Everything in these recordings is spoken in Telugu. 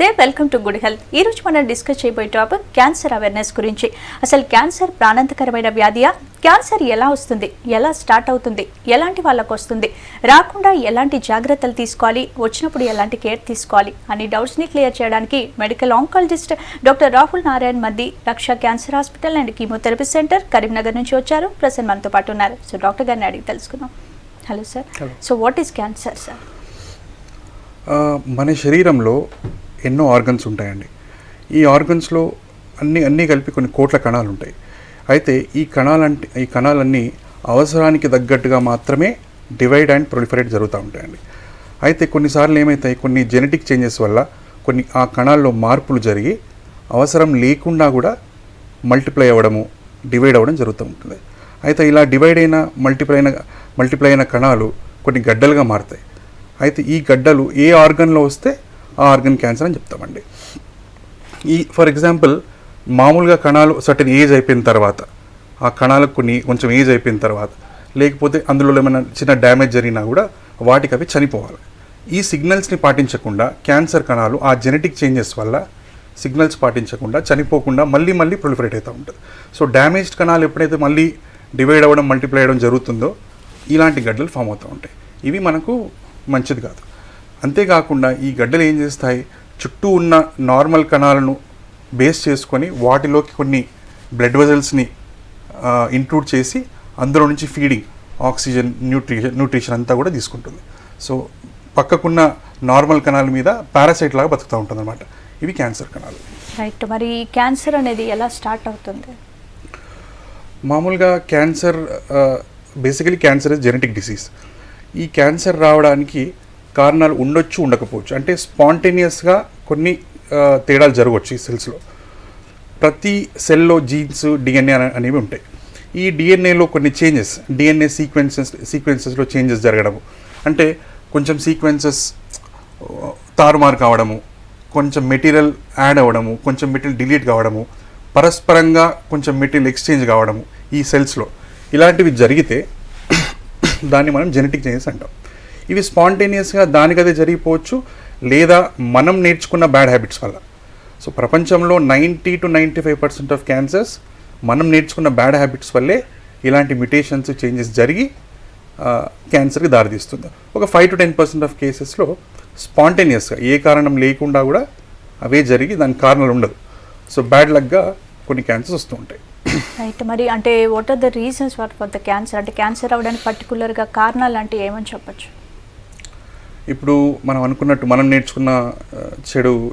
నమస్తే, వెల్కమ్ టు గుడ్ హెల్త్. ఈ రోజు మనం డిస్కస్ చేయబోయే టాపిక్ క్యాన్సర్ అవేర్నెస్ గురించి. అసలు క్యాన్సర్ ప్రాణాంతకరమైన వ్యాధియా? క్యాన్సర్ ఎలా వస్తుంది, ఎలా స్టార్ట్ అవుతుంది, ఎలాంటి వాళ్ళకు వస్తుంది, రాకుండా ఎలాంటి జాగ్రత్తలు తీసుకోవాలి, వచ్చినప్పుడు ఎలాంటి కేర్ తీసుకోవాలి అని డౌట్స్ని క్లియర్ చేయడానికి medical oncologist doctor Rahul Narayan Maddi Raksha cancer hospital and chemotherapy centre Karimnagar నుంచి వచ్చారు. ప్రజెంట్ మనతో పాటు ఉన్నారు. సో డాక్టర్ గారిని అడిగి తెలుసుకుందాం. Hello sir. So what is cancer sir? మన శరీరంలో ఎన్నో ఆర్గన్స్ ఉంటాయండి. ఈ ఆర్గన్స్లో అన్నీ కలిపి కొన్ని కోట్ల కణాలు ఉంటాయి. అయితే ఈ కణాలన్నీ అవసరానికి తగ్గట్టుగా మాత్రమే డివైడ్ అండ్ ప్రొలిఫరేట్ జరుగుతూ ఉంటాయండి. అయితే కొన్నిసార్లు ఏమవుతాయి, కొన్ని జెనెటిక్ చేంజెస్ వల్ల కొన్ని ఆ కణాల్లో మార్పులు జరిగి అవసరం లేకుండా కూడా మల్టిప్లై అవ్వడము, డివైడ్ అవ్వడం జరుగుతూ ఉంటుంది. అయితే ఇలా డివైడ్ అయిన మల్టిప్లై అయిన కణాలు కొన్ని గడ్డలుగా మారుతాయి. అయితే ఈ గడ్డలు ఏ ఆర్గన్లో వస్తే ఆ ఆర్గన్ క్యాన్సర్ అని చెప్తామండి. ఫర్ ఎగ్జాంపుల్, మామూలుగా కణాలు సర్టెన్ ఏజ్ అయిపోయిన తర్వాత, ఆ కణాలకు కొంచెం ఏజ్ అయిపోయిన తర్వాత, లేకపోతే అందులో ఏమైనా చిన్న డ్యామేజ్ జరిగినా కూడా వాటికి అవి చనిపోవాలి. ఈ సిగ్నల్స్ని పాటించకుండా క్యాన్సర్ కణాలు ఆ జెనెటిక్ చేంజెస్ వల్ల సిగ్నల్స్ పాటించకుండా చనిపోకుండా మళ్ళీ ప్రొలిఫరేట్ అవుతూ ఉంటుంది. సో డ్యామేజ్డ్ కణాలు ఎప్పుడైతే మళ్ళీ డివైడ్ అవ్వడం, మల్టిప్లై అవ్వడం జరుగుతుందో ఇలాంటి గడ్డలు ఫామ్ అవుతూ ఉంటాయి. ఇవి మనకు మంచిది కాదు. అంతేకాకుండా ఈ గడ్డలు ఏం చేస్తాయి, చుట్టూ ఉన్న నార్మల్ కణాలను బేస్ చేసుకొని వాటిలోకి కొన్ని బ్లడ్ వెజల్స్ని ఇంక్లూడ్ చేసి అందులో నుంచి ఫీడింగ్, ఆక్సిజన్, న్యూట్రిషన్ అంతా కూడా తీసుకుంటుంది. సో పక్కకున్న నార్మల్ కణాల మీద పారాసైట్ లాగా బతుకుతూ ఉంటుంది అన్నమాట. ఇవి క్యాన్సర్ కణాలు. రైట్. మరి క్యాన్సర్ అనేది ఎలా స్టార్ట్ అవుతుంది? మామూలుగా basically cancer is genetic disease. ఈ క్యాన్సర్ రావడానికి కారణాలు ఉండొచ్చు, ఉండకపోవచ్చు. అంటే స్పాంటేనియస్గా కొన్ని తేడాలు జరగవచ్చు ఈ సెల్స్లో. ప్రతి సెల్లో జీన్స్, డిఎన్ఏ అనేవి ఉంటాయి. ఈ డిఎన్ఏలో కొన్ని చేంజెస్, డిఎన్ఏ సీక్వెన్సెస్లో చేంజెస్ జరగడము, అంటే కొంచెం సీక్వెన్సెస్ తారుమారు కావడము, కొంచెం మెటీరియల్ యాడ్ అవ్వడము, కొంచెం మెటీరియల్ డిలీట్ కావడము, పరస్పరంగా కొంచెం మెటీరియల్ ఎక్స్చేంజ్ కావడము ఈ సెల్స్లో, ఇలాంటివి జరిగితే దాన్ని మనం జెనెటిక్ చేంజెస్ అంటాం. ఇవి స్పాంటేనియస్గా దానికదే జరిగిపోవచ్చు, లేదా మనం నేర్చుకున్న బ్యాడ్ హ్యాబిట్స్ వల్ల. సో ప్రపంచంలో 90 to 95% ఆఫ్ క్యాన్సర్స్ మనం నేర్చుకున్న బ్యాడ్ హ్యాబిట్స్ వల్లే ఇలాంటి మ్యుటేషన్స్, చేంజెస్ జరిగి క్యాన్సర్కి దారితీస్తుంది. ఒక 5 to 10% ఆఫ్ కేసెస్లో స్పాంటేనియస్గా ఏ కారణం లేకుండా కూడా అవే జరిగి దానికి కారణాలు ఉండదు. సో బ్యాడ్ లక్గా కొన్ని క్యాన్సర్స్ వస్తూ ఉంటాయి. రైట్. మరి అంటే what are the reasons for the cancer? అంటే క్యాన్సర్ అవ్వడానికి పర్టికులర్గా కారణాలు అంటే ఏమని చెప్పచ్చు? ఇప్పుడు మనం అనుకున్నట్టు మనం నేర్చుకున్న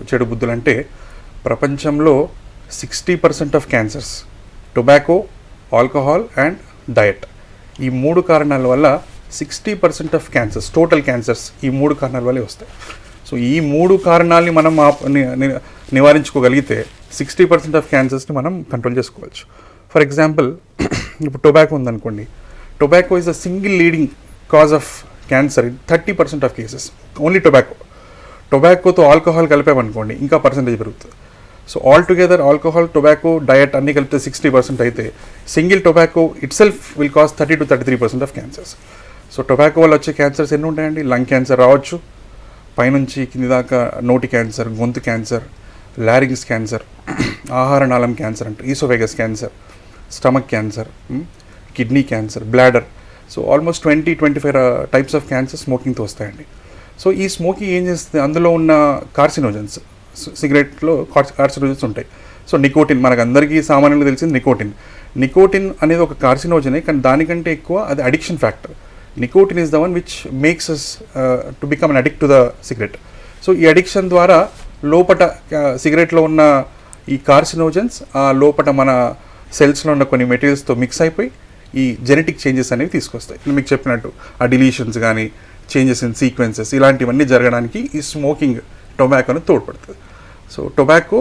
చెడు బుద్ధులు అంటే, ప్రపంచంలో 60% of cancers tobacco, alcohol and diet, ఈ 3 కారణాల వల్ల 60% ఆఫ్ క్యాన్సర్స్, టోటల్ క్యాన్సర్స్ ఈ 3 కారణాల వల్లే వస్తాయి. సో ఈ 3 కారణాలని మనం నివారించుకోగలిగితే 60% ఆఫ్ క్యాన్సర్స్ని మనం కంట్రోల్ చేసుకోవచ్చు. ఫర్ ఎగ్జాంపుల్, ఇప్పుడు టొబాకో ఉందనుకోండి. Tobacco is the single leading cause of cancer in 30% of cases. Only టొబాకోతో ఆల్కహాల్ కలిపామనుకోండి ఇంకా పర్సంటేజ్ పెరుగుతుంది. So all together alcohol, tobacco, diet అన్నీ కలిపితే 60% అయితే, single tobacco itself will cause 30 to 33% of cancers. So tobacco వల్ల వచ్చే క్యాన్సర్స్ ఎన్ని ఉంటాయండి? లంగ్ క్యాన్సర్ రావచ్చు, పైనుంచి కింది దాకా నోటి క్యాన్సర్, గొంతు క్యాన్సర్, లారింగ్స్ క్యాన్సర్, ఆహార నాళం క్యాన్సర్ అంటే oesophagus cancer, stomach cancer, kidney cancer, bladder. So almost 20-25 types of cancer స్మోకింగ్తో వస్తాయండి. సో ఈ స్మోకింగ్ ఏం చేస్తుంది, అందులో ఉన్న కార్సినోజన్స్, సిగరెట్లో కార్సినోజన్స్ ఉంటాయి. సో నికోటిన్, మనకు అందరికీ సామాన్యంగా తెలిసింది నికోటిన్ అనేది ఒక కార్సినోజనే, కానీ దానికంటే ఎక్కువ అది addiction factor. Nicotine is the one which makes us to become an addict to the cigarette. So ఈ అడిక్షన్ ద్వారా లోపట సిగరెట్లో ఉన్న ఈ కార్సినోజన్స్ ఆ లోపట మన సెల్స్లో ఉన్న కొన్ని మెటీరియల్స్తో మిక్స్ అయిపోయి ఈ జెనెటిక్ చేంజెస్ అనేవి తీసుకొస్తాయి. మీకు చెప్పినట్టు ఆ డిలీషన్స్ కానీ, చేంజెస్ ఇన్ సీక్వెన్సెస్, ఇలాంటివన్నీ జరగడానికి ఈ స్మోకింగ్, టొబాకోని తోడ్పడుతుంది. So tobacco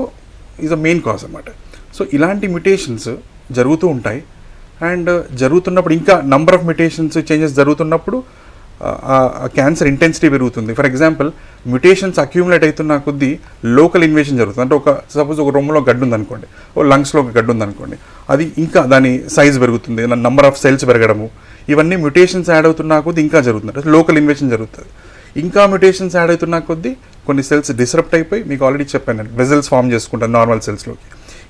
is a main cause అన్నమాట. సో ఇలాంటి మ్యుటేషన్స్ జరుగుతూ ఉంటాయి. అండ్ జరుగుతున్నప్పుడు ఇంకా నంబర్ ఆఫ్ మ్యుటేషన్స్, చేంజెస్ జరుగుతున్నప్పుడు క్యాన్సర్ ఇంటెన్సిటీ పెరుగుతుంది. ఫర్ ఎగ్జాంపుల్, మ్యుటేషన్స్ అక్యూములేట్ అవుతున్న కొద్దీ లోకల్ ఇన్వేషన్ జరుగుతుంది. అంటే సపోజ్ ఒక రొమ్ములో గడ్డు ఉందనుకోండి, ఓ లంగ్స్లో ఒక గడ్డు ఉందనుకోండి, అది ఇంకా దాని సైజ్ పెరుగుతుంది, నంబర్ ఆఫ్ సెల్స్ పెరగడము, ఇవన్నీ మ్యుటేషన్స్ యాడ్ అవుతున్న కొద్దీ ఇంకా జరుగుతుంది. లోకల్ ఇన్వేషన్ జరుగుతుంది. ఇంకా మ్యుటేషన్స్ యాడ్ అవుతున్న కొద్దీ కొన్ని సెల్స్ డిస్రప్ట్ అయిపోయి మీకు ఆల్రెడీ చెప్పాను నేను వెజల్స్ ఫామ్ చేసుకుంటాను నార్మల్ సెల్స్లోకి.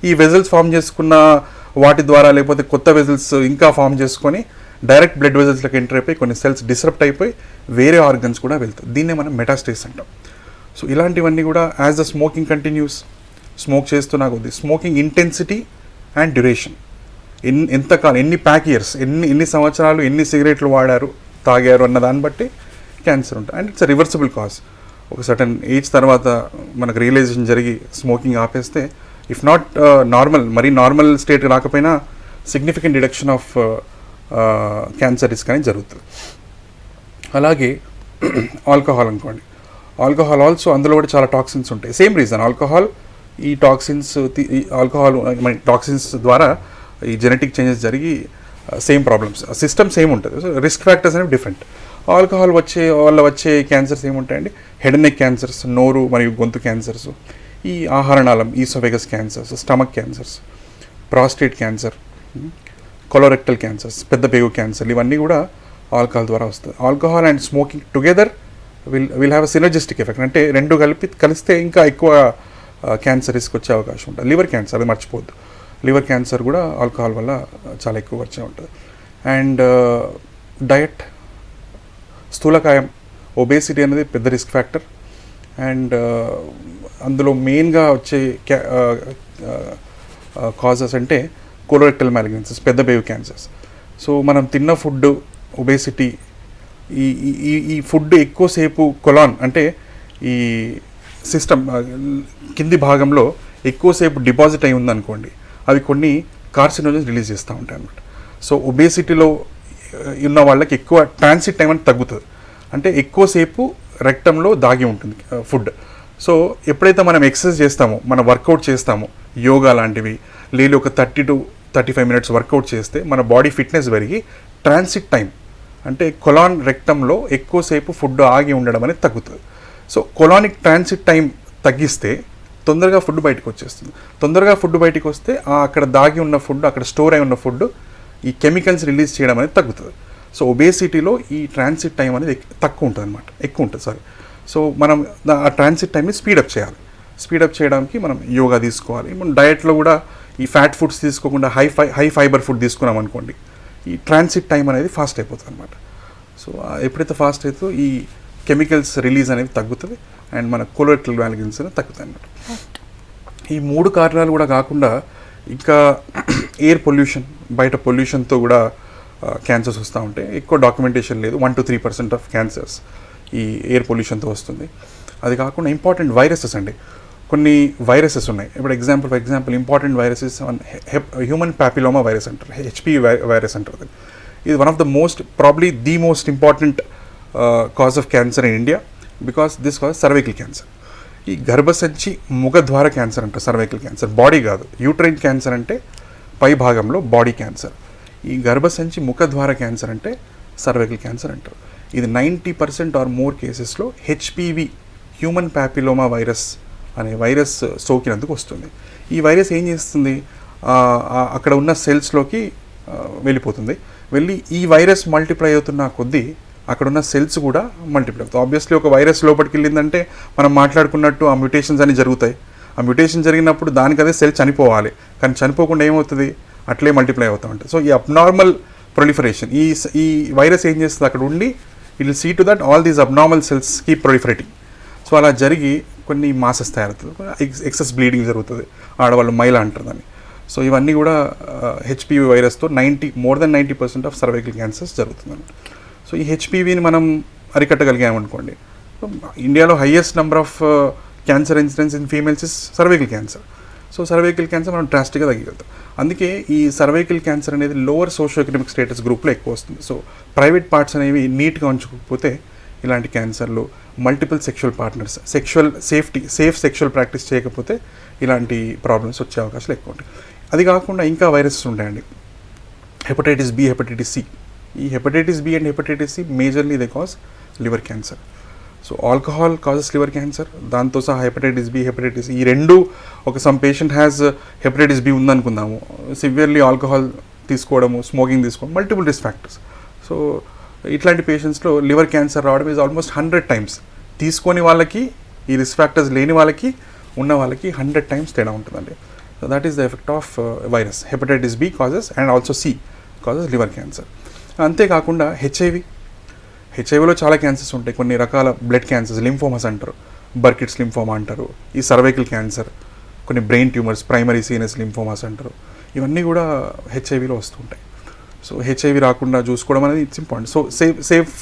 ఈ వెజల్స్ ఫామ్ చేసుకున్న వాటి ద్వారా లేకపోతే కొత్త వెజల్స్ ఇంకా ఫామ్ చేసుకొని డైరెక్ట్ బ్లడ్ వెజల్స్లోకి ఎంటర్ అయిపోయి కొన్ని సెల్స్ డిస్రప్ట్ అయిపోయి వేరే ఆర్గన్స్ కూడా వెళ్తాయి. దీన్నే మనం మెటాస్టేసిస్ అంటాం. సో ఇలాంటివన్నీ కూడా as the smoking continuous, smoke చేస్తున్నా కొద్ది స్మోకింగ్ ఇంటెన్సిటీ అండ్ డ్యూరేషన్, ఎంతకాలం, ఎన్ని ప్యాక్ ఇయర్స్, ఎన్ని సంవత్సరాలు ఎన్ని సిగరెట్లు వాడారు తాగారు అన్న దాన్ని బట్టి క్యాన్సర్ ఉంటుంది. And it's reversible cause. ఒక సర్టన్ ఏజ్ తర్వాత మనకు రియలైజేషన్ జరిగి స్మోకింగ్ ఆపేస్తే ఇఫ్ నాట్ నార్మల్, మరీ నార్మల్ స్టేట్ రాకపోయినా significant reduction of cancer risk అనేది జరుగుతుంది. అలాగే ఆల్కహాల్ అనుకోండి, ఆల్కహాల్ ఆల్సో అందులో కూడా చాలా టాక్సిన్స్ ఉంటాయి. సేమ్ రీజన్ ఆల్కహాల్, ఈ టాక్సిన్స్ టాక్సిన్స్ ద్వారా ఈ జెనెటిక్ చేంజెస్ జరిగి సేమ్ ప్రాబ్లమ్స్, సిస్టమ్ సేమ్ ఉంటుంది. సో రిస్క్ ఫ్యాక్టర్స్ అనేవి డిఫరెంట్. ఆల్కహాల్ వచ్చే క్యాన్సర్స్ ఏముంటాయండి? హెడ్ అండ్ నెక్ క్యాన్సర్స్, నోరు మరియు గొంతు క్యాన్సర్స్, ఈ ఆహారనాళం oesophagus cancers, stomach cancers, prostate cancer, colorectal cancers, పెద్ద పేగు క్యాన్సర్, ఇవన్నీ కూడా ఆల్కహాల్ ద్వారా వస్తుంది. Alcohol and smoking together will have a synergistic effect. అంటే రెండు కలిస్తే ఇంకా ఎక్కువ క్యాన్సర్ రిస్క్ వచ్చే అవకాశం ఉంటుంది. లివర్ క్యాన్సర్, అది మర్చిపోద్దు. లివర్ క్యాన్సర్ కూడా ఆల్కహాల్ వల్ల చాలా ఎక్కువ వచ్చే ఉంటుంది. అండ్ డయట్, స్థూలకాయం, ఒబేసిటీ అనేది పెద్ద రిస్క్ ఫ్యాక్టర్. అండ్ అందులో మెయిన్గా వచ్చే కాజెస్ అంటే కోలోరెక్టల్ మ్యాలిగ్నెన్సీస్, పెద్ద పేగు క్యాన్సర్స్. సో మనం తిన్న ఫుడ్, ఒబేసిటీ, ఈ ఫుడ్ ఎక్కువసేపు కొలాన్ అంటే ఈ సిస్టమ్ కింది భాగంలో ఎక్కువసేపు డిపాజిట్ అయి ఉందనుకోండి, అవి కొన్ని కార్సినోజన్స్ రిలీజ్ చేస్తూ ఉంటాయి అన్నమాట. సో ఒబేసిటీలో ఉన్న వాళ్ళకి ఎక్కువ ట్రాన్సిట్ టైం అనేది తగ్గుతుంది. అంటే ఎక్కువసేపు రెక్టంలో దాగి ఉంటుంది ఫుడ్. సో ఎప్పుడైతే మనం ఎక్సర్సైజ్ చేస్తామో, మన వర్కౌట్ చేస్తామో, యోగా లాంటివి, లేదు ఒక 30 to 35 minutes వర్కౌట్ చేస్తే మన బాడీ ఫిట్నెస్ పెరిగి ట్రాన్సిట్ టైం అంటే కొలాన్ రెక్టంలో ఎక్కువసేపు ఫుడ్ ఆగి ఉండడం అనేది తగ్గుతుంది. సో కొలానిక్ ట్రాన్సిట్ టైం తగ్గిస్తే తొందరగా ఫుడ్ బయటకు వచ్చేస్తుంది. తొందరగా ఫుడ్ బయటకు వస్తే అక్కడ దాగి ఉన్న ఫుడ్, అక్కడ స్టోర్ అయి ఉన్న ఫుడ్ ఈ కెమికల్స్ రిలీజ్ చేయడం అనేది తగ్గుతుంది. సో ఒబేసిటీలో ఈ ట్రాన్సిట్ టైం అనేది తక్కువ ఉంటుంది అనమాట, ఎక్కువ ఉంటుంది సారీ. సో మనం ఆ ట్రాన్సిట్ టైంని స్పీడప్ చేయాలి. స్పీడప్ చేయడానికి మనం యోగా తీసుకోవాలి. మనం డయట్లో కూడా ఈ ఫ్యాట్ ఫుడ్స్ తీసుకోకుండా హై ఫైబర్ ఫుడ్ తీసుకున్నాం అనుకోండి, ఈ ట్రాన్సిట్ టైం అనేది ఫాస్ట్ అయిపోతుంది అనమాట. సో ఎప్పుడైతే ఫాస్ట్ అవుతుందో ఈ కెమికల్స్ రిలీజ్ అనేది తగ్గుతుంది అండ్ మన కోలోరెక్టల్ మ్యాలిగ్నెన్సీ అనేది తగ్గుతాయి అన్నమాట. ఈ 3 కారణాలు కూడా కాకుండా ఇంకా ఎయిర్ పొల్యూషన్, బయట పొల్యూషన్తో కూడా క్యాన్సర్స్ వస్తూ ఉంటాయి. ఎక్కువ డాక్యుమెంటేషన్ లేదు, 1 to 3% ఆఫ్ క్యాన్సర్స్ ఈ ఎయిర్ పొల్యూషన్తో వస్తుంది. అది కాకుండా ఇంపార్టెంట్ వైరసెస్ అండి, కొన్ని వైరసెస్ ఉన్నాయి. ఇప్పుడు for example important viruses human papilloma virus అంటారు, హెచ్పివి వైరస్ అంటారు. ఇది one of the probably the most important cause of cancer in India because this cause cervical cancer. ఈ గర్భసంచి ముఖద్వార క్యాన్సర్ అంటారు సర్వైకల్ క్యాన్సర్, బాడీ కాదు. యూట్రైన్ క్యాన్సర్ అంటే పై భాగంలో బాడీ క్యాన్సర్. ఈ గర్భసంచి ముఖద్వార క్యాన్సర్ అంటే సర్వైకల్ క్యాన్సర్ అంటారు. ఇది 90% ఆర్ మోర్ కేసెస్లో హెచ్పివి హ్యూమన్ ప్యాపిలోమా వైరస్ అనే వైరస్ సోకినందుకు వస్తుంది. ఈ వైరస్ ఏం చేస్తుంది, అక్కడ ఉన్న సెల్స్లోకి వెళ్ళిపోతుంది. వెళ్ళి ఈ వైరస్ మల్టిప్లై అవుతున్న కొద్దీ అక్కడున్న సెల్స్ కూడా మల్టిప్లై అవుతాయి. ఆబ్వియస్లీ ఒక వైరస్ లోపలికి వెళ్ళిందంటే మనం మాట్లాడుకున్నట్టు ఆ మ్యుటేషన్స్ అన్ని జరుగుతాయి. ఆ మ్యుటేషన్ జరిగినప్పుడు దానికి అదే సెల్ చనిపోవాలి, కానీ చనిపోకుండా ఏమవుతుంది, అట్లే మల్టిప్లై అవుతూ ఉంటుంది. సో ఈ అబ్నార్మల్ ప్రొలిఫరేషన్, ఈ వైరస్ ఏం చేస్తుంది, అక్కడ ఉండి it will see to that all these abnormal cells keep proliferating. So అలా జరిగి కొన్ని మాసెస్ తయారవుతుంది, ఎక్సెస్ బ్లీడింగ్ జరుగుతుంది, ఆడవాళ్ళు మైల అంటారు దాన్ని. సో ఇవన్నీ కూడా హెచ్పివి వైరస్తో more than 90% of cervical cancers జరుగుతుంది. సో ఈ హెచ్పివిని మనం అరికట్టగలిగామనుకోండి, ఇండియాలో highest number of cancer incidence in females is cervical cancer. So cervical cancer మనం డ్రాస్టిక్గా తగ్గలుగుతాం. అందుకే ఈ సర్వైకల్ క్యాన్సర్ అనేది లోవర్ సోషో ఎకనామిక్ స్టేటస్ గ్రూప్లో ఎక్కువ వస్తుంది. సో ప్రైవేట్ పార్ట్స్ అనేవి నీట్గా ఉంచుకోకపోతే ఇలాంటి క్యాన్సర్లు, multiple sexual partners, safe sexual practice చేయకపోతే ఇలాంటి ప్రాబ్లమ్స్ వచ్చే అవకాశాలు ఎక్కువ ఉంటాయి. అది కాకుండా ఇంకా వైరసెస్ ఉంటాయండి, హెపటైటిస్ బి, హెపటైటిస్ సి. ఈ hepatitis B and hepatitis C majorly they cause liver cancer. So alcohol causes liver cancer, దాంతో సహా హెపటైటిస్ బి, హెపటైటిస్ ఈ రెండు. Some patient has hepatitis B ఉందనుకుందాము, సివియర్లీ ఆల్కహాల్ తీసుకోవడము, స్మోకింగ్ తీసుకోవడం, మల్టిపుల్ రిస్క్ ఫ్యాక్టర్స్. సో ఇట్లాంటి పేషెంట్స్లో లివర్ క్యాన్సర్ రావడం ఈజ్ ఆల్మోస్ట్ 100 times. తీసుకొని వాళ్ళకి ఈ రిస్క్ ఫ్యాక్టర్స్ లేని వాళ్ళకి ఉన్న వాళ్ళకి 100 times తేడా ఉంటుందండి. So that is the effect of virus. Hepatitis B causes and also C causes liver cancer. అంతేకాకుండా హెచ్ఐవిలో చాలా క్యాన్సర్స్ ఉంటాయి. కొన్ని రకాల బ్లడ్ క్యాన్సర్స్, లింఫోమాస్ అంటారు, బర్కిట్స్ లింఫోమా అంటారు, ఈ సర్వైకల్ క్యాన్సర్, కొన్ని బ్రెయిన్ ట్యూమర్స్, ప్రైమరీ సీనస్ లింఫోమాస్ అంటారు. ఇవన్నీ కూడా హెచ్ఐవిలో వస్తుంటాయి. సో హెచ్ఐవి రాకుండా చూసుకోవడం అనేది it's important. So safe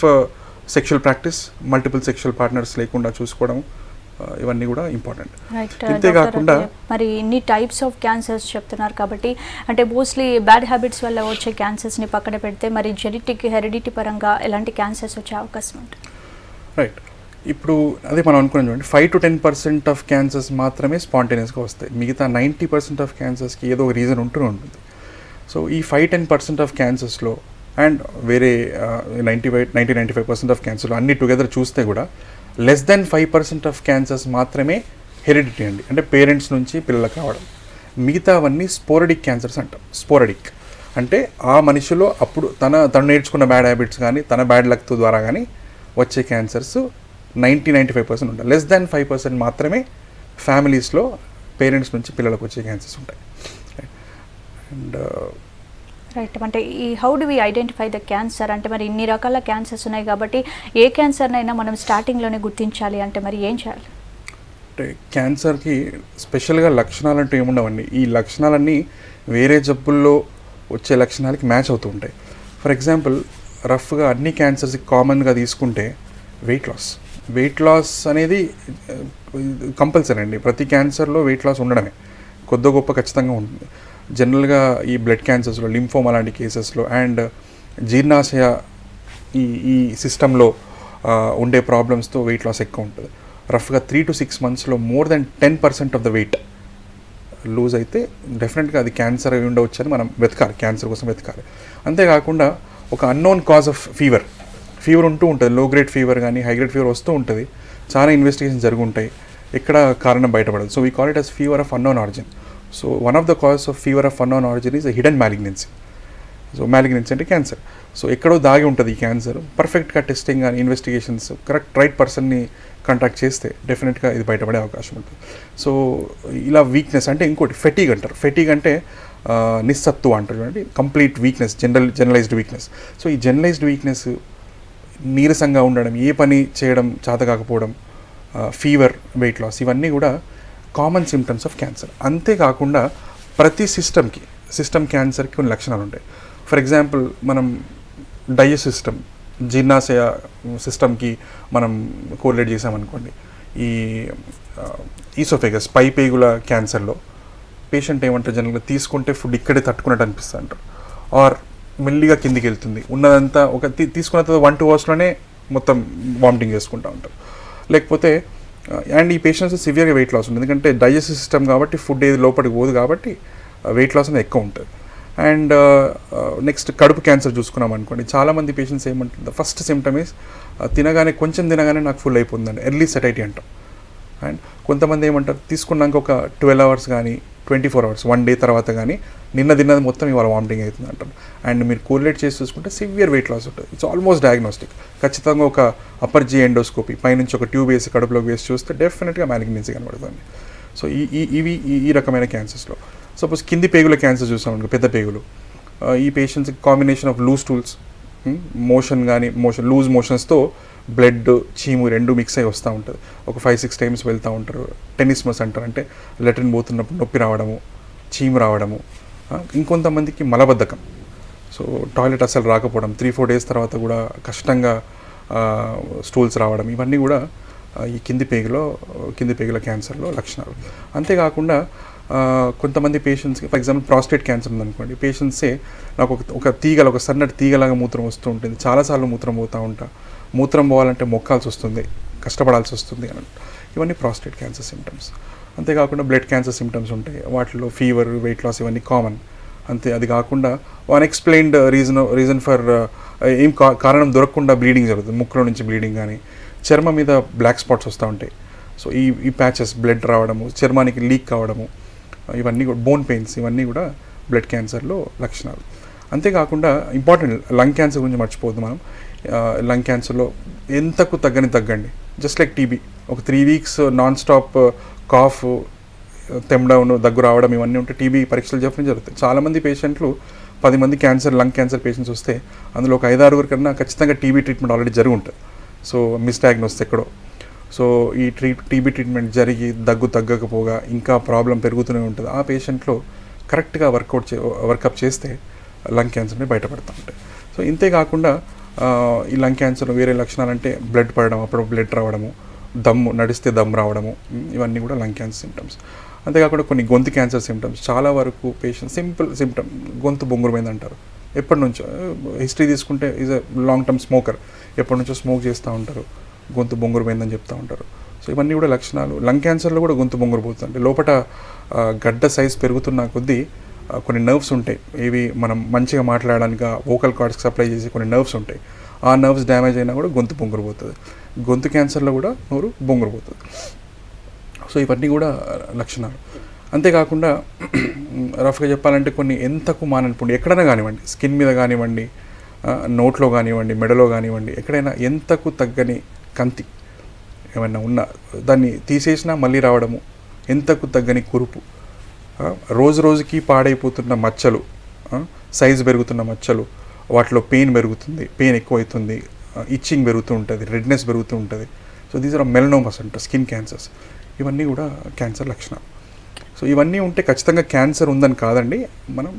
sexual practice, multiple sexual partners లేకుండా చూసుకోవడం, ఇవన్నీ కూడా ఇంపార్టెంట్. అంతేకాకుండా మరి ఇన్ని టైప్స్ ఆఫ్ క్యాన్సర్స్ చెప్తున్నారు కాబట్టి అంటే మోస్ట్లీ బ్యాడ్ హ్యాబిట్స్ వల్ల వచ్చే క్యాన్సర్స్ని పక్కన పెడితే మరి జెనెటిక్ హెరిడిటీ పరంగా ఎలాంటి క్యాన్సర్స్ వచ్చే అవకాశం ఉంటుంది? రైట్. ఇప్పుడు అదే మనం అనుకున్నాం చూడండి, 5 to 10% ఆఫ్ క్యాన్సర్స్ మాత్రమే స్పాంటేనియస్గా వస్తాయి. మిగతా 90% ఆఫ్ క్యాన్సర్స్కి ఏదో ఒక రీజన్ ఉంటూనే ఉంటుంది. సో ఈ 5-10% ఆఫ్ క్యాన్సర్స్లో అండ్ వేరే 90-95% ఆఫ్ క్యాన్సర్లో అన్ని టుగెదర్ చూస్తే కూడా లెస్ దెన్ 5% ఆఫ్ క్యాన్సర్స్ మాత్రమే హెరిడిటీ అండి, అంటే పేరెంట్స్ నుంచి పిల్లలకు రావడం. మిగతా అవన్నీ స్పోరడిక్ క్యాన్సర్స్ అంటాం. స్పోరడిక్ అంటే ఆ మనిషిలో అప్పుడు తను నేర్చుకున్న బ్యాడ్ హ్యాబిట్స్ కానీ తన బ్యాడ్ లక్ ద్వారా కానీ వచ్చే క్యాన్సర్స్ 90-95% ఉంటాయి. లెస్ దాన్ 5% మాత్రమే ఫ్యామిలీస్లో పేరెంట్స్ నుంచి పిల్లలకు వచ్చే క్యాన్సర్స్ ఉంటాయి. And right. అంటే ఈ how do we identify the cancer అంటే మరి ఇన్ని రకాల క్యాన్సర్స్ ఉన్నాయి కాబట్టి ఏ క్యాన్సర్నైనా మనం స్టార్టింగ్లోనే గుర్తించాలి అంటే మరి ఏం చేయాలి? అంటే క్యాన్సర్కి స్పెషల్గా లక్షణాలు అంటూ ఏముండవండి. ఈ లక్షణాలన్నీ వేరే జబ్బుల్లో వచ్చే లక్షణాలకి మ్యాచ్ అవుతూ ఉంటాయి. ఫర్ ఎగ్జాంపుల్ రఫ్గా అన్ని క్యాన్సర్స్కి కామన్గా తీసుకుంటే వెయిట్ లాస్ అనేది కంపల్సరీ అండి. ప్రతి క్యాన్సర్లో వెయిట్ లాస్ ఉండడమే కొద్ది గొప్ప ఖచ్చితంగా ఉంటుంది. జనరల్గా ఈ బ్లడ్ క్యాన్సర్స్లో, లింఫోమా లాంటి కేసెస్లో అండ్ జీర్ణాశయ ఈ సిస్టంలో ఉండే ప్రాబ్లమ్స్తో వెయిట్ లాస్ ఎక్కువ ఉంటుంది. రఫ్గా 3 to 6 monthsలో more than 10% of the weight lose అయితే డెఫినెట్గా అది క్యాన్సర్ అయి ఉండవచ్చు అని మనం వెతకాలి, క్యాన్సర్ కోసం వెతకాలి. అంతేకాకుండా ఒక అన్నోన్ కాజ్ ఆఫ్ ఫీవర్ ఉంటూ ఉంటుంది. లో గ్రేడ్ ఫీవర్ కానీ హై గ్రేడ్ ఫీవర్ వస్తూ ఉంటుంది. చాలా ఇన్వెస్టిగేషన్ జరుగుంటాయి, ఎక్కడ కారణం బయటపడదు. So we call it as fever of unknown origin. So one of the causes of fever of unknown origin is hidden malignancy. So malignancy అంటే క్యాన్సర్. సో ఎక్కడో దాగి ఉంటుంది ఈ క్యాన్సర్. పర్ఫెక్ట్గా టెస్టింగ్ కానీ ఇన్వెస్టిగేషన్స్ రైట్ పర్సన్ని కాంటాక్ట్ చేస్తే డెఫినెట్గా ఇది బయటపడే అవకాశం ఉంటుంది. సో ఇలా వీక్నెస్ అంటే ఇంకోటి ఫెటీగ్ అంటారు. ఫెటీగ్ అంటే నిస్సత్తు అంటారు చూడండి, complete weakness, generalised weakness. So ఈ జనరలైజ్డ్ వీక్నెస్, నీరసంగా ఉండడం, ఏ పని చేయడం చేత కాకపోవడం, ఫీవర్, వెయిట్ లాస్, ఇవన్నీ కూడా కామన్ సిమ్టమ్స్ ఆఫ్ క్యాన్సర్. అంతేకాకుండా ప్రతి సిస్టమ్ క్యాన్సర్కి కొన్ని లక్షణాలు ఉంటాయి. ఫర్ ఎగ్జాంపుల్ మనం డైజెస్టివ్ సిస్టమ్, జీర్ణాశయ సిస్టమ్కి మనం కోరిలేట్ చేసామనుకోండి, ఈ ఈసోఫేగస్, పైపేగుల క్యాన్సర్లో పేషెంట్ ఏమంటారు, జనరల్గా తీసుకుంటే ఫుడ్ ఇక్కడే తట్టుకున్నట్టు అనిపిస్తుంది అంటారు. ఆర్ మెల్లిగా కిందికి వెళ్తుంది, ఉన్నదంతా ఒక తీసుకున్న తర్వాత 1-2 hours మొత్తం వామిటింగ్ చేసుకుంటూ ఉంటారు. లేకపోతే అండ్ ఈ పేషెంట్స్ సివియర్గా వెయిట్ లాస్ ఉంటుంది, ఎందుకంటే డైజెస్టివ్ సిస్టమ్ కాబట్టి ఫుడ్ ఏది లోపలికి పోదు కాబట్టి వెయిట్ లాస్ అనేది ఎక్కువ ఉంటుంది. అండ్ నెక్స్ట్ కడుపు క్యాన్సర్ చూసుకున్నాం అనుకోండి, చాలామంది పేషెంట్స్ ఏమంటుంది, ఫస్ట్ సిమ్టమ్ ఈస్ కొంచెం తినగానే నాకు ఫుల్ అయిపోతుందండి, ఎర్లీ సెటైటీ అంటాం. అండ్ కొంతమంది ఏమంటారు, తీసుకున్నాక ఒక 12 hours కానీ 24 hours, 1 day తర్వాత కానీ నిన్న తిన్నది మొత్తం ఇవాళ వామిటింగ్ అవుతుంది అంటారు. అండ్ మీరు కోరిలేట్ చేసి చూసుకుంటే సివియర్ వెయిట్ లాస్ ఉంటుంది. It's almost diagnostic. ఖచ్చితంగా ఒక అప్పర్ జీ ఎండోస్కోపీ పైనుంచి ఒక ట్యూబ్ వేసి కడుపులోకి వేసి చూస్తే డెఫినెట్గా మ్యాలిగ్నెన్సీ కనబడుతుంది. సో ఈ రకమైన క్యాన్సర్స్లో సపోజ్ కింది పేగుల క్యాన్సర్ చూసామనుకో, పెద్ద పేగులు, ఈ పేషెంట్స్కి combination of loose stools, loose మోషన్స్తో బ్లడ్, చీము రెండు మిక్స్ అయ్యి వస్తూ ఉంటుంది. ఒక 5-6 times వెళ్తూ ఉంటారు. టెనిస్మస్ అంటారు, అంటే లెట్రిన్ పోతున్నప్పుడు నొప్పి రావడము, చీము రావడము. ఇంకొంతమందికి మలబద్ధకం, సో టాయిలెట్ అసలు రాకపోవడం, 3-4 days తర్వాత కూడా కష్టంగా స్టూల్స్ రావడం, ఇవన్నీ కూడా ఈ కింది పేగుల క్యాన్సర్లో లక్షణాలు. అంతేకాకుండా కొంతమంది పేషెంట్స్కి ఫర్ ఎగ్జాంపుల్ ప్రాస్టేట్ క్యాన్సర్ ఉందనుకోండి, పేషెంట్సే నాకు ఒక సన్నటి తీగలాగా మూత్రం వస్తూ ఉంటుంది, చాలాసార్లు మూత్రం పోతూ ఉంటా, మూత్రం పోవాలంటే మొక్కాల్సి వస్తుంది, కష్టపడాల్సి వస్తుంది అని. ఇవన్నీ ప్రాస్టేట్ క్యాన్సర్ సిమ్టమ్స్. అంతేకాకుండా బ్లడ్ క్యాన్సర్ సిమ్టమ్స్ ఉంటాయి, వాటిలో ఫీవర్, వెయిట్ లాస్ ఇవన్నీ కామన్. అంతే, అది కాకుండా అన్ఎక్స్ప్లెయిన్డ్ రీజన్ ఫర్ ఏం కారణం దొరకకుండా బ్లీడింగ్ జరుగుతుంది, ముక్కులో నుంచి బ్లీడింగ్ కానీ, చర్మం మీద బ్లాక్ స్పాట్స్ వస్తూ ఉంటాయి. సో ఈ ప్యాచెస్ బ్లడ్ రావడము, చర్మానికి లీక్ కావడము, ఇవన్నీ కూడా బోన్ పెయిన్స్, ఇవన్నీ కూడా బ్లడ్ క్యాన్సర్లో లక్షణాలు. అంతేకాకుండా ఇంపార్టెంట్ లంగ్ క్యాన్సర్ గురించి మర్చిపోవద్దు మనం. లంగ్ క్యాన్సర్లో ఎంతకు తగ్గండి, జస్ట్ లైక్ టీబీ, ఒక 3 వీక్స్ నాన్ స్టాప్ కాఫ్, తెమ్మడం, దగ్గు రావడం ఇవన్నీ ఉంటే టీబీ పరీక్షలు చెప్పడం జరుగుతాయి. చాలామంది పేషెంట్లు 10 మంది లంగ్ క్యాన్సర్ పేషెంట్స్ వస్తే అందులో ఒక 5-6 కన్నా ఖచ్చితంగా టీబీ ట్రీట్మెంట్ ఆల్రెడీ జరిగి ఉంటుంది. సో మిస్డయాగ్నోస్ ఎక్కడో. సో ఈ టీబీ ట్రీట్మెంట్ జరిగి దగ్గు తగ్గకపోగా ఇంకా ప్రాబ్లం పెరుగుతూనే ఉంటుంది. ఆ పేషెంట్లో కరెక్ట్గా వర్కప్ చేస్తే లంగ్ క్యాన్సర్ని బయటపడుతూ ఉంటాయి. సో ఇంతే కాకుండా ఈ లంగ్ క్యాన్సర్ వేరే లక్షణాలు అంటే బ్లడ్ పడడం, అప్పుడు బ్లడ్ రావడము, నడిస్తే దమ్ రావడము, ఇవన్నీ కూడా లంగ్ క్యాన్సర్ సిమ్టమ్స్. అంతేకాకుండా కొన్ని గొంతు క్యాన్సర్ సిమ్టమ్స్. చాలా వరకు పేషెంట్ సింపుల్ సిమ్టమ్ గొంతు బొంగురమైంది అంటారు. ఎప్పటి నుంచో హిస్టరీ తీసుకుంటే is a long term smoker, ఎప్పటి నుంచో స్మోక్ చేస్తూ ఉంటారు, గొంతు బొంగురమైందని చెప్తూ ఉంటారు. సో ఇవన్నీ కూడా లక్షణాలు. లంగ్ క్యాన్సర్లో కూడా గొంతు బొంగురుపోతుంది. లోపల గడ్డ సైజ్ పెరుగుతున్న కొద్దీ కొన్ని నర్వ్స్ ఉంటాయి, ఇవి మనం మంచిగా మాట్లాడడానికి వోకల్ కార్డ్స్కి సప్లై చేసే కొన్ని నర్వ్స్ ఉంటాయి. ఆ నర్వ్స్ డ్యామేజ్ అయినా కూడా గొంతు బొంగురుపోతుంది. గొంతు క్యాన్సర్లో కూడా నోరు బొంగురుపోతుంది. సో ఇవన్నీ కూడా లక్షణాలు. అంతేకాకుండా రఫ్గా చెప్పాలంటే కొన్ని ఎంతకు మాననిపోండి ఎక్కడైనా కానివ్వండి, స్కిన్ మీద కానివ్వండి, నోట్లో కానివ్వండి, మెడలో కానివ్వండి, ఎక్కడైనా ఎంతకు తగ్గని కంతి ఏమైనా ఉన్నా దాన్ని తీసేసినా మళ్ళీ రావడము, ఎంతకు తగ్గని కురుపు, రోజు రోజుకి పాడైపోతున్న మచ్చలు, సైజు పెరుగుతున్న మచ్చలు, వాటిలో పెయిన్ పెరుగుతుంది, పెయిన్ ఎక్కువవుతుంది, ఇచ్చింగ్ పెరుగుతూ ఉంటుంది, రెడ్నెస్ పెరుగుతూ ఉంటుంది. సో దీస్ ఆర్ మెలనోమాస్ అంటారు, స్కిన్ క్యాన్సర్స్. ఇవన్నీ కూడా క్యాన్సర్ లక్షణాలు. సో ఇవన్నీ ఉంటే ఖచ్చితంగా క్యాన్సర్ ఉందని కాదండి, మనం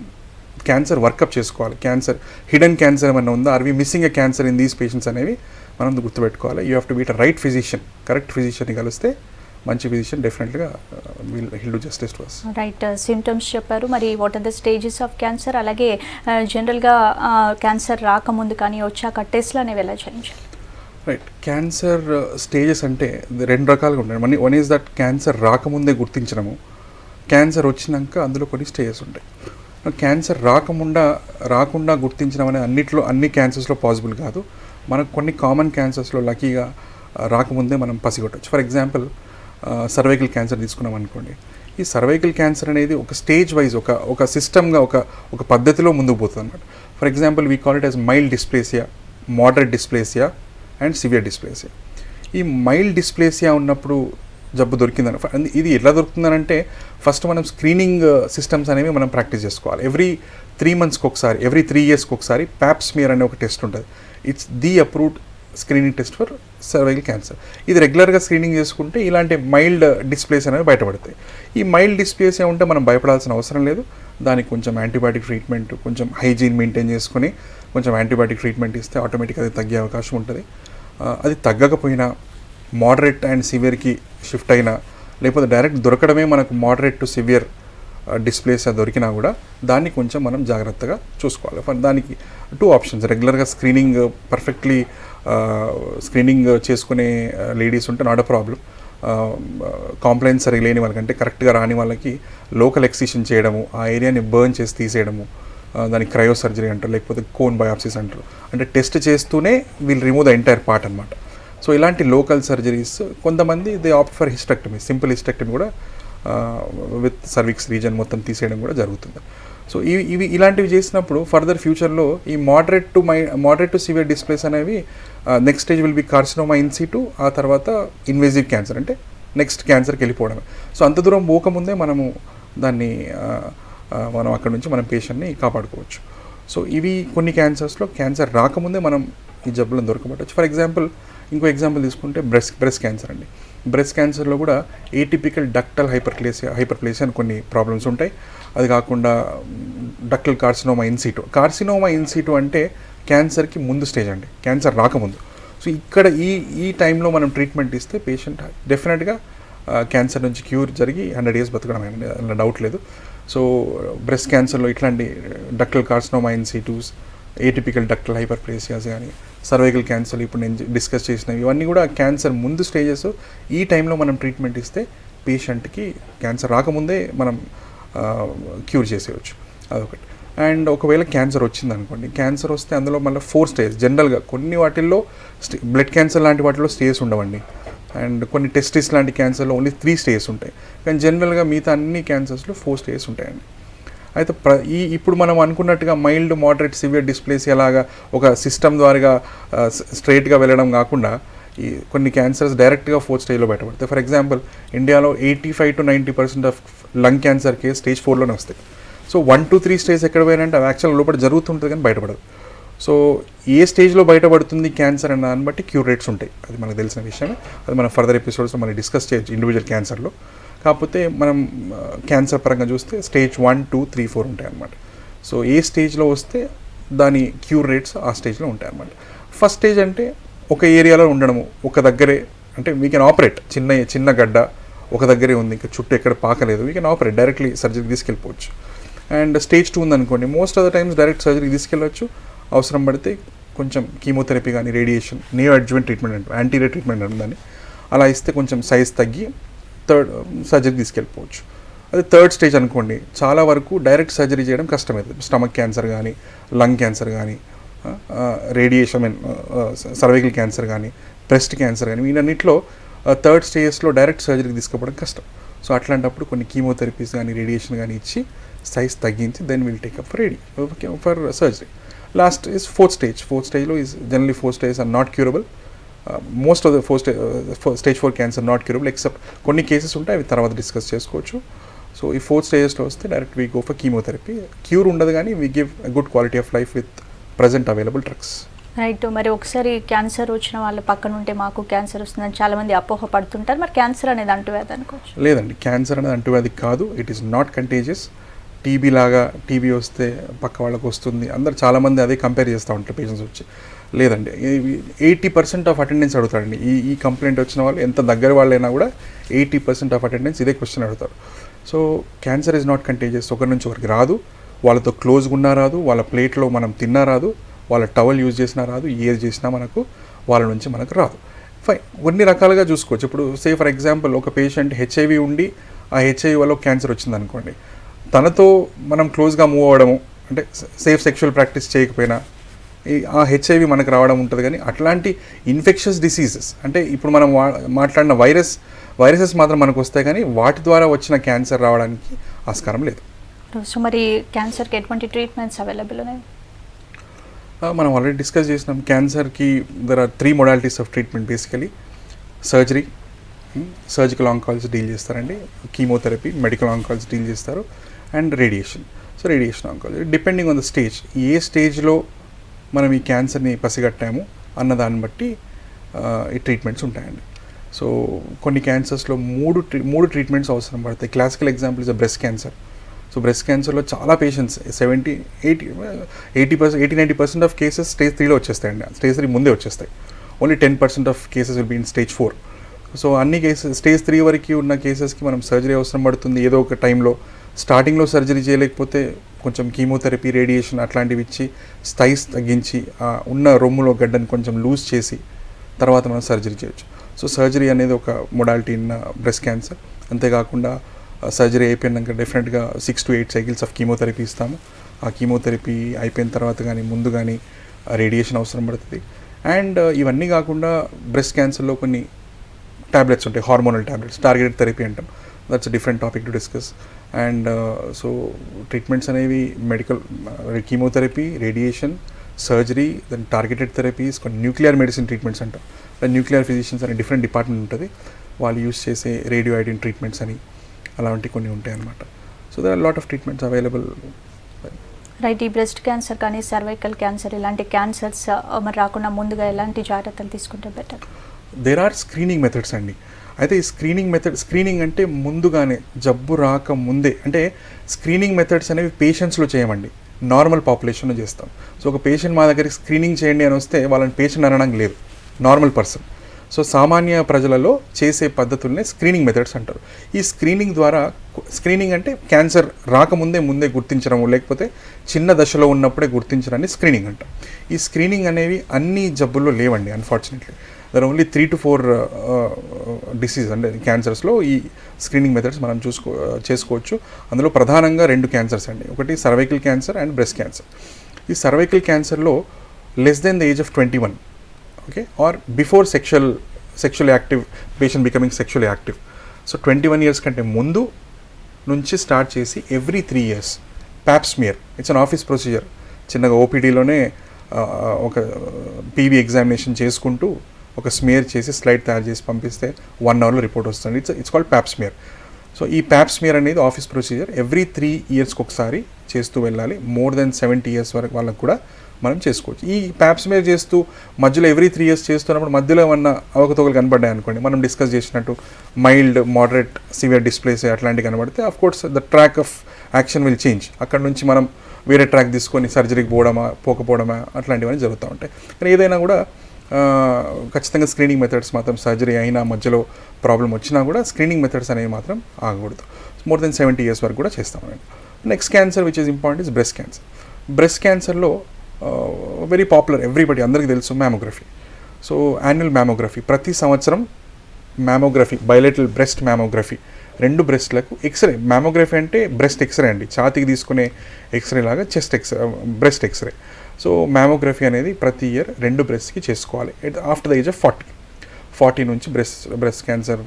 క్యాన్సర్ వర్కప్ చేసుకోవాలి. క్యాన్సర్ హిడెన్ క్యాన్సర్ ఏమైనా ఉందా, are we missing a cancer in these patients అనేవి మనం గుర్తుపెట్టుకోవాలి. You have to meet a right physician. Correct ఫిజిషియన్ని కలిస్తే మంచి ఫిజిషియన్ డెఫినెట్గా will do justice to us. Right, symptoms చెప్పారు. మరి what are the stages of cancer, అలాగే జనరల్గా క్యాన్సర్ రాకముందు కానీ వచ్చాక టెస్ట్లు అనేవి ఎలా చేయించాలి? రైట్, క్యాన్సర్ స్టేజెస్ అంటే 2 రకాలుగా ఉంటాయి. వన్ ఈజ్ దట్ క్యాన్సర్ రాకముందే గుర్తించడము, క్యాన్సర్ వచ్చినాక అందులో కొన్ని స్టేజెస్ ఉంటాయి. క్యాన్సర్ రాకుండా గుర్తించడం అనేది అన్ని క్యాన్సర్స్లో పాసిబుల్ కాదు. మనకు కొన్ని కామన్ క్యాన్సర్స్లో లక్కీగా రాకముందే మనం పసిగొట్టచ్చు. ఫర్ ఎగ్జాంపుల్ సర్వైకల్ క్యాన్సర్ తీసుకున్నాం అనుకోండి. ఈ సర్వైకల్ క్యాన్సర్ అనేది ఒక స్టేజ్ వైజ్ ఒక సిస్టమ్గా ఒక పద్ధతిలో ముందుకు పోతుంది అనమాట. For example we call it as mild dysplasia, moderate dysplasia and severe dysplasia. ఈ మైల్డ్ డిస్ప్లేసియా ఉన్నప్పుడు జబ్బు దొరికిందని, ఇది ఎట్లా దొరుకుతుందనంటే ఫస్ట్ మనం స్క్రీనింగ్ సిస్టమ్స్ అనేవి మనం ప్రాక్టీస్ చేసుకోవాలి. ఎవ్రీ 3 monthsకి ఒకసారి, ఎవ్రీ 3 yearsకి ఒకసారి ప్యాప్స్మియర్ అనే ఒక టెస్ట్ ఉంటుంది. It's the approved screening test for cervical cancer. ఇది రెగ్యులర్గా స్క్రీనింగ్ చేసుకుంటే ఇలాంటి మైల్డ్ డిస్ప్లేస్ అనేవి బయటపడతాయి. ఈ మైల్డ్ డిస్ప్లేస్ ఉంటే మనం భయపడాల్సిన అవసరం లేదు. దానికి కొంచెం యాంటీబయాటిక్ ట్రీట్మెంట్, కొంచెం హైజీన్ మెయింటైన్ చేసుకుని కొంచెం యాంటీబయాటిక్ ట్రీట్మెంట్ ఇస్తే ఆటోమేటిక్గా అది తగ్గే అవకాశం ఉంటుంది. అది తగ్గకపోయినా మోడరేట్ అండ్ సివియర్కి షిఫ్ట్ అయినా, లేకపోతే డైరెక్ట్ దొరకడమే మనకు మోడరేట్ టు సివియర్ డిస్ప్లేస్ దొరికినా కూడా దాన్ని కొంచెం మనం జాగ్రత్తగా చూసుకోవాలి. దానికి 2 options. రెగ్యులర్గా స్క్రీనింగ్ పర్ఫెక్ట్లీ స్క్రీనింగ్ చేసుకునే లేడీస్ ఉంటే నాట్ అ ప్రాబ్లం. కాంప్లైంట్స్ సరిగా లేని వాళ్ళకంటే కరెక్ట్గా రాని వాళ్ళకి లోకల్ ఎక్సిషన్ చేయడము, ఆ ఏరియాని బర్న్ చేసి తీసేయడము, దానికి క్రయో సర్జరీ అంటారు, లేకపోతే కోన్ బయాప్సిస్ అంటారు. అంటే టెస్ట్ చేస్తూనే we'll remove the entire part అనమాట. సో ఇలాంటి లోకల్ సర్జరీస్, కొంతమంది they opt for hysterectomy, simple hysterectomy కూడా విత్ సర్విక్స్ రీజన్ మొత్తం తీసేయడం కూడా జరుగుతుంది. సో ఇలాంటివి చేసినప్పుడు ఫర్దర్ ఫ్యూచర్లో ఈ మోడరేట్ టు సివియర్ డిస్ప్లేస్ అనేవి next stage will be carcinoma in situ, ఆ తర్వాత ఇన్వేజివ్ క్యాన్సర్, అంటే నెక్స్ట్ క్యాన్సర్కి వెళ్ళిపోవడమే. సో అంత దూరం పోకముందే మనం అక్కడ నుంచి మనం పేషెంట్ని కాపాడుకోవచ్చు. సో ఇవి కొన్ని క్యాన్సర్స్లో క్యాన్సర్ రాకముందే మనం ఈ జబ్బులను దొరకబట్టచ్చు. ఫర్ ఎగ్జాంపుల్ ఇంకో ఎగ్జాంపుల్ తీసుకుంటే బ్రెస్ట్ క్యాన్సర్ అండి. బ్రెస్ట్ క్యాన్సర్లో కూడా ఏటిపికల్ డక్టల్ హైపర్ప్లేసియా అని కొన్ని ప్రాబ్లమ్స్ ఉంటాయి. అది కాకుండా డక్టల్ కార్సినోమా ఇన్ సిటు అంటే క్యాన్సర్కి ముందు స్టేజ్ అండి, క్యాన్సర్ రాకముందు. సో ఇక్కడ ఈ టైంలో మనం ట్రీట్మెంట్ ఇస్తే పేషెంట్ డెఫినెట్గా క్యాన్సర్ నుంచి క్యూర్ జరిగి 100 years బతకడం అలా డౌట్ లేదు. సో బ్రెస్ట్ క్యాన్సర్లో ఇట్లాంటి ductal carcinoma in situ, atypical ductal hyperplasias కానీ, సర్వైకల్ క్యాన్సర్ ఇప్పుడు నేను డిస్కస్ చేసినవి, ఇవన్నీ కూడా క్యాన్సర్ ముందు స్టేజెస్. ఈ టైంలో మనం ట్రీట్మెంట్ ఇస్తే పేషెంట్కి క్యాన్సర్ రాకముందే మనం క్యూర్ చేసేయచ్చు. అదొకటి. అండ్ ఒకవేళ క్యాన్సర్ వచ్చిందనుకోండి, క్యాన్సర్ వస్తే అందులో మళ్ళీ 4 stages. జనరల్గా కొన్ని వాటిల్లో బ్లడ్ క్యాన్సర్ లాంటి వాటిలో స్టేజెస్ ఉండవండి. అండ్ కొన్ని టెస్టిస్ లాంటి క్యాన్సర్లో ఓన్లీ 3 stages ఉంటాయి. కానీ జనరల్గా మిగతా అన్ని క్యాన్సర్స్లో 4 stages ఉంటాయండి. అయితే ఇప్పుడు మనం అనుకున్నట్టుగా మైల్డ్, మోడరేట్, సివియర్ డిస్ప్లేస్ ఎలాగా ఒక సిస్టమ్ ద్వారా స్ట్రైట్గా వెళ్ళడం కాకుండా ఈ కొన్ని క్యాన్సర్స్ డైరెక్ట్గా 4th స్టేజ్లో బయటపడతాయి. ఫర్ ఎగ్జాంపుల్ ఇండియాలో 85 to 90% of lung cancer case stage 4లోనే వస్తాయి. సో 1 to 3 స్టేజ్ ఎక్కడ పోయినంటే అవి యాక్చువల్ లోపల జరుగుతుంటుంది కానీ బయటపడదు. సో ఏ స్టేజ్లో బయటపడుతుంది క్యాన్సర్ అన్న దాన్ని బట్టి క్యూర్ రేట్స్ ఉంటాయి. అది మనకు తెలిసిన విషయమే. అది మనం ఫర్దర్ ఎపిసోడ్స్లో మనం డిస్కస్ చేయొచ్చు ఇండివిజువల్ క్యాన్సర్లో. కాకపోతే మనం క్యాన్సర్ పరంగా చూస్తే స్టేజ్ 1, 2, 3, 4 ఉంటాయి అన్నమాట. సో ఏ స్టేజ్లో వస్తే దాని క్యూర్ రేట్స్ ఆ స్టేజ్లో ఉంటాయి అన్నమాట. ఫస్ట్ స్టేజ్ అంటే ఒక ఏరియాలో ఉండడము, ఒక దగ్గరే, అంటే వీ కెన్ ఆపరేట్. చిన్న గడ్డ ఒక దగ్గరే ఉంది, ఇంకా చుట్టూ ఎక్కడ పాకలేదు, వీ కెన్ ఆపరేట్, డైరెక్ట్లీ సర్జరీకి తీసుకెళ్ళిపోవచ్చు. అండ్ స్టేజ్ 2 ఉందనుకోండి, most of the times direct సర్జరీకి తీసుకెళ్ళవచ్చు. అవసరం పడితే కొంచెం కీమోథెరపీ కానీ రేడియేషన్, నియో అడ్జువెంట్ ట్రీట్మెంట్ అంటే యాంటీరియర్ ట్రీట్మెంట్ ఉందని అలా ఇస్తే కొంచెం సైజ్ తగ్గి థర్డ్ సర్జరీకి తీసుకెళ్ళిపోవచ్చు. అది థర్డ్ స్టేజ్ అనుకోండి, చాలా వరకు డైరెక్ట్ సర్జరీ చేయడం కష్టమవుతుంది. స్టమక్ క్యాన్సర్ కానీ, లంగ్ క్యాన్సర్ కానీ, రేడియేషన్ సర్వైకల్ క్యాన్సర్ కానీ, బ్రెస్ట్ క్యాన్సర్ కానీ, వీటన్నిటిలో థర్డ్ స్టేజెస్లో డైరెక్ట్ సర్జరీకి తీసుకుపోవడం కష్టం. సో అట్లాంటప్పుడు కొన్ని కీమోథెరపీస్ కానీ రేడియేషన్ కానీ ఇచ్చి సైజ్ తగ్గించి then will take up for surgery. Last is 4th stage. 4th స్టేజ్లో is generally 4 stage are not curable. Most of the stage 4 cancer not curable, except కొన్ని కేసెస్ ఉంటాయి, అవి తర్వాత డిస్కస్ చేసుకోవచ్చు. సో ఈ 4th స్టేజెస్లో వస్తే direct we go for chemotherapy. Cure ఉండదు కానీ we give good quality of life with present available drugs. Right. మరి ఒకసారి క్యాన్సర్ వచ్చిన వాళ్ళ పక్కన ఉంటే మాకు క్యాన్సర్ వస్తుందని చాలామంది అపోహ పడుతుంటారు. మరి క్యాన్సర్ అనేది అంటువ్యాధి అనుకోవచ్చు? లేదండి, క్యాన్సర్ అనేది అంటువ్యాధి కాదు. It is not contagious. TB లాగా టీబీ వస్తే పక్క వాళ్ళకి వస్తుంది, అందరు చాలామంది అదే కంపేర్ చేస్తూ ఉంటారు పేషెంట్స్ వచ్చి. లేదండి, 80% ఆఫ్ అటెండెన్స్ అడుగుతారండి. ఈ కంప్లైంట్ వచ్చిన వాళ్ళు ఎంత దగ్గర వాళ్ళైనా కూడా 80% ఆఫ్ అటెండెన్స్ ఇదే క్వశ్చన్ అడుగుతారు. So cancer is not contagious. ఒకరి నుంచి ఒకరికి రాదు, వాళ్ళతో క్లోజ్గా ఉన్నా రాదు, వాళ్ళ ప్లేట్లో మనం తిన్నా రాదు, వాళ్ళ టవల్ యూజ్ చేసినా రాదు, ఏది చేసినా మనకు వాళ్ళ నుంచి మనకు రాదు. ఫైన్, కొన్ని రకాలుగా చూసుకోవచ్చు. ఇప్పుడు సే ఫర్ ఎగ్జాంపుల్ ఒక పేషెంట్ హెచ్ఐవి ఉండి ఆ హెచ్ఐవి వల్ల క్యాన్సర్ వచ్చింది అనుకోండి, తనతో మనం క్లోజ్గా మూవ్ అవ్వడము, అంటే సేఫ్ సెక్షువల్ ప్రాక్టీస్ చేయకపోయినా ఆ హెచ్ఐవి మనకు రావడం ఉంటుంది. కానీ అట్లాంటి ఇన్ఫెక్షస్ డిసీజెస్, అంటే ఇప్పుడు మనం మాట్లాడిన వైరసెస్ మాత్రం మనకు వస్తాయి, కానీ వాటి ద్వారా వచ్చిన క్యాన్సర్ రావడానికి ఆస్కారం లేదు. సో మరి క్యాన్సర్కి ఎటువంటి ట్రీట్మెంట్స్ అవైలబుల్ ఉన్నాయి? మనం ఆల్రెడీ డిస్కస్ చేసినాం. క్యాన్సర్కి there are 3 modalities of treatment. Basically surgery, surgical oncology deal చేస్తారండి, కీమోథెరపీ, మెడికల్ ఆంకాలజీ డీల్ చేస్తారు, and radiation. So radiation oncology depending on the stage, ఏ స్టేజ్లో మనం ఈ క్యాన్సర్ని పసిగట్టాము అన్న దాన్ని బట్టి ఈ ట్రీట్మెంట్స్ ఉంటాయండి. సో కొన్ని క్యాన్సర్స్లో మూడు ట్రీట్మెంట్స్ అవసరం పడతాయి. Classical example is breast cancer. So breast క్యాన్సర్లో చాలా పేషెంట్స్ 80-90% ఆఫ్ కేసెస్ స్టేజ్ 3లో వచ్చేస్తాయండి. స్టేజ్ 3 ముందే వచ్చేస్తాయి. Only 10% of cases will be in stage 4. So అన్ని కేసెస్ స్టేజ్ 3 వరకు ఉన్న కేసెస్కి మనం సర్జరీ అవసరం పడుతుంది. ఏదో ఒక టైంలో స్టార్టింగ్లో సర్జరీ చేయలేకపోతే కొంచెం కీమోథెరపీ, రేడియేషన్ అట్లాంటివి ఇచ్చి సైజ్ తగ్గించి ఉన్న రొమ్ములో గడ్డని కొంచెం లూజ్ చేసి తర్వాత మనం సర్జరీ చేయొచ్చు. సో సర్జరీ అనేది ఒక మొడాలిటీ ఇన్ బ్రెస్ట్ క్యాన్సర్. అంతేకాకుండా సర్జరీ అయిపోయినాక డెఫినెట్గా 6 to 8 cycles ఆఫ్ కీమోథెరపీ ఇస్తాము. ఆ కీమోథెరపీ అయిపోయిన తర్వాత కానీ ముందు కానీ రేడియేషన్ అవసరం పడుతుంది. అండ్ ఇవన్నీ కాకుండా బ్రెస్ట్ క్యాన్సర్లో కొన్ని ట్యాబ్లెట్స్ ఉంటాయి, హార్మోనల్ ట్యాబ్లెట్స్, టార్గెటెడ్ థెరపీ అంటాం. That's different topic to discuss. And so treatments అనేవి medical, chemotherapy, radiation, surgery, then targeted therapies, కొన్ని న్యూక్లియర్ మెడిసిన్ ట్రీట్మెంట్స్ అంటాం. న్యూక్లియర్ ఫిజిషియన్స్ అనే డిఫరెంట్ డిపార్ట్మెంట్ ఉంటుంది, వాళ్ళు యూస్ చేసే రేడియో ఐడిన్ ట్రీట్మెంట్స్ అని అలాంటివి కొన్ని ఉంటాయి అన్నమాట. So there are lot of treatments available. Right. ఈ బ్రెస్ట్ క్యాన్సర్ కానీ సర్వైకల్ క్యాన్సర్ ఇలాంటి క్యాన్సర్స్ మరి రాకుండా ముందుగా ఎలాంటి జాగ్రత్తలు తీసుకుంటే better? There are screening methods అండి. అయితే ఈ స్క్రీనింగ్ అంటే ముందుగానే జబ్బు రాకముందే, అంటే స్క్రీనింగ్ మెథడ్స్ అనేవి పేషెంట్స్లో చేయమండి, నార్మల్ పాపులేషన్లో చేస్తాం. సో ఒక పేషెంట్ మా దగ్గరికి స్క్రీనింగ్ చేయండి అని వస్తే వాళ్ళని పేషెంట్ అనడానికి లేదు, నార్మల్ పర్సన్. సో సామాన్య ప్రజలలో చేసే పద్ధతుల్నే స్క్రీనింగ్ మెథడ్స్ అంటారు. ఈ స్క్రీనింగ్ ద్వారా, స్క్రీనింగ్ అంటే క్యాన్సర్ ముందే గుర్తించడము, లేకపోతే చిన్న దశలో ఉన్నప్పుడే గుర్తించడాన్ని స్క్రీనింగ్ అంటాం. ఈ స్క్రీనింగ్ అనేవి అన్ని జబ్బుల్లో లేవండి, unfortunately. There only 3 to 4 disease అంటే క్యాన్సర్స్లో ఈ స్క్రీనింగ్ మెథడ్స్ మనం చేసుకోవచ్చు. అందులో ప్రధానంగా 2 క్యాన్సర్స్ అండి, ఒకటి cervical cancer and breast cancer. ఈ సర్వైకల్ క్యాన్సర్లో less than the age of 21, okay, or before sexual active patient becoming sexual active. So 21 years కంటే ముందు నుంచి స్టార్ట్ చేసి every 3 years pap smear, it's an office procedure. చిన్నగా ఓపీడీలోనే ఒక పీవీ ఎగ్జామినేషన్ చేసుకుంటూ ఒక స్మియర్ చేసి స్లైడ్ తయారు చేసి పంపిస్తే 1 అవర్లో రిపోర్ట్ వస్తుంది. It's called Pap smear. So ఈ ప్యాప్ స్మియర్ అనేది ఆఫీస్ ప్రొసీజర్. ఎవ్రీ 3 ఇయర్స్కి ఒకసారి చేస్తూ వెళ్ళాలి. మోర్ దెన్ 70 ఇయర్స్ వరకు వాళ్ళకు కూడా మనం చేసుకోవచ్చు. ఈ ప్యాప్ స్మియర్ చేస్తూ మధ్యలో ఎవ్రీ 3 ఇయర్స్ చేస్తున్నప్పుడు మధ్యలో ఏమన్నా అవకతవకలు కనబడ్డాయి అనుకోండి, మనం డిస్కస్ చేసినట్టు మైల్డ్, మోడరేట్, సివియర్ డిస్ప్లేస్ అట్లాంటివి కనబడితే of course the track of action will change. అక్కడ నుంచి మనం వేరే ట్రాక్ తీసుకొని సర్జరీకి పోకపోవడమా అట్లాంటివన్నీ జరుగుతూ ఉంటాయి. కానీ ఏదైనా కూడా ఖచ్చితంగా స్క్రీనింగ్ మెథడ్స్ మాత్రం సర్జరీ అయినా మధ్యలో ప్రాబ్లం వచ్చినా కూడా స్క్రీనింగ్ మెథడ్స్ అనేవి మాత్రం ఆగకూడదు. మోర్ దెన్ 70 ఇయర్స్ వరకు కూడా చేస్తామండి. Next cancer which is important is breast cancer. Breast క్యాన్సర్లో వెరీ పాపులర్, ఎవ్రీబడి, అందరికీ తెలుసు, మ్యామోగ్రఫీ. సో యాన్యువల్ మ్యామోగ్రఫీ, ప్రతి సంవత్సరం మ్యామోగ్రఫీ, బయోలేటరల్ బ్రెస్ట్ మ్యామోగ్రఫీ, 2 బ్రెస్ట్లకు ఎక్స్రే. మ్యామోగ్రఫీ అంటే బ్రెస్ట్ ఎక్స్రే అండి, ఛాతీకి తీసుకునే ఎక్స్రే లాగా chest X-ray, breast X-ray. So mammography అనేది ప్రతి ఇయర్ 2 బ్రెస్ట్కి చేసుకోవాలి ఆఫ్టర్ ద ఏజ్ ఆఫ్ 40 నుంచి బ్రెస్ట్ క్యాన్సర్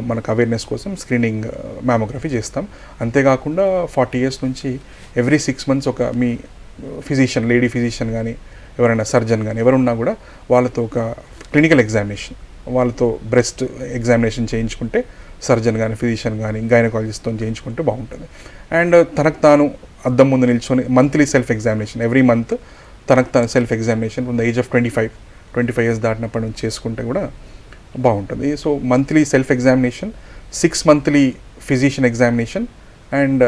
మనకు అవేర్నెస్ కోసం స్క్రీనింగ్ మ్యామోగ్రఫీ చేస్తాం. అంతేకాకుండా 40 ఇయర్స్ నుంచి ఎవ్రీ 6 మంత్స్ ఒక మీ ఫిజిషియన్, లేడీ ఫిజిషియన్ కానీ ఎవరైనా సర్జన్ కానీ ఎవరున్నా కూడా వాళ్ళతో ఒక క్లినికల్ ఎగ్జామినేషన్, వాళ్ళతో బ్రెస్ట్ ఎగ్జామినేషన్ చేయించుకుంటే, సర్జన్ కానీ ఫిజిషియన్ కానీ గైనకాలజిస్ట్తో చేయించుకుంటే బాగుంటుంది. అండ్ తనకు తాను అద్దం ముందు నిల్చొని monthly self examination, every month తనకు తాను self examination from the age of 25 years దాటినప్పటి నుంచి చేసుకుంటే కూడా బాగుంటుంది. So monthly self examination, 6 monthly physician examination and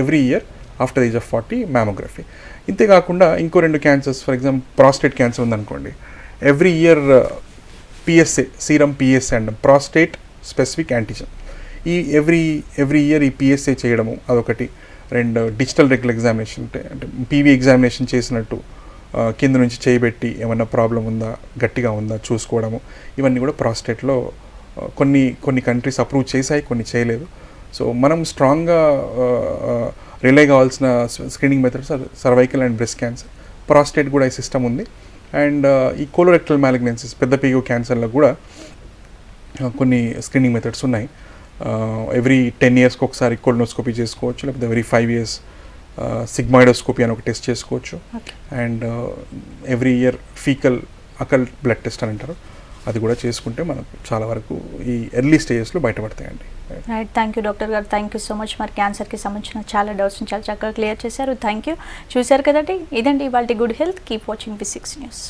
every year after the age of 40 mammography. ఇంతేకాకుండా ఇంకో 2 cancers, for example prostate cancer ఉందనుకోండి, every year PSA, serum PSA and prostate specific antigen, ఈ ఎవ్రీ ఇయర్ ఈ పిఎస్ఏ చేయడము అదొకటి. 2 డిజిటల్ రెగ్యులర్ ఎగ్జామినేషన్, అంటే పీవీ ఎగ్జామినేషన్ చేసినట్టు కింద నుంచి చేయబెట్టి ఏమన్నా ప్రాబ్లం ఉందా, గట్టిగా ఉందా చూసుకోవడము, ఇవన్నీ కూడా ప్రాస్టేట్లో కొన్ని కంట్రీస్ అప్రూవ్ చేశాయి, కొన్ని చేయలేదు. సో మనం స్ట్రాంగ్గా రిలే కావాల్సిన screening methods cervical and breast cancer. Prostate కూడా ఈ సిస్టమ్ ఉంది. అండ్ ఈ కోలోరెక్టల్ మ్యాలిగ్నెన్సీస్, పెద్ద పేగు క్యాన్సర్లకు కూడా కొన్ని స్క్రీనింగ్ మెథడ్స్ ఉన్నాయి. ఎవ్రీ 10 ఇయర్స్కి ఒకసారి కొలనోస్కోపీ చేసుకోవచ్చు, లేకపోతే ఎవ్రీ 5 ఇయర్స్ సిగ్మాయిడోస్కోపీ అని ఒక టెస్ట్ చేసుకోవచ్చు. And every year faecal Akal blood test అని అంటారు, అది కూడా చేసుకుంటే మనకు చాలా వరకు ఈ ఎర్లీ స్టేజెస్లో బయటపడతాయండి. రైట్, థ్యాంక్ యూ డాక్టర్ గారు, థ్యాంక్ యూ సో మచ్. మరి క్యాన్సర్కి సంబంధించిన చాలా డౌట్స్ని చాలా చక్కగా క్లియర్ చేశారు. Thank you. చూశారు కదండి, ఇదండి ఇవాళ good health. Keep watching V6 news.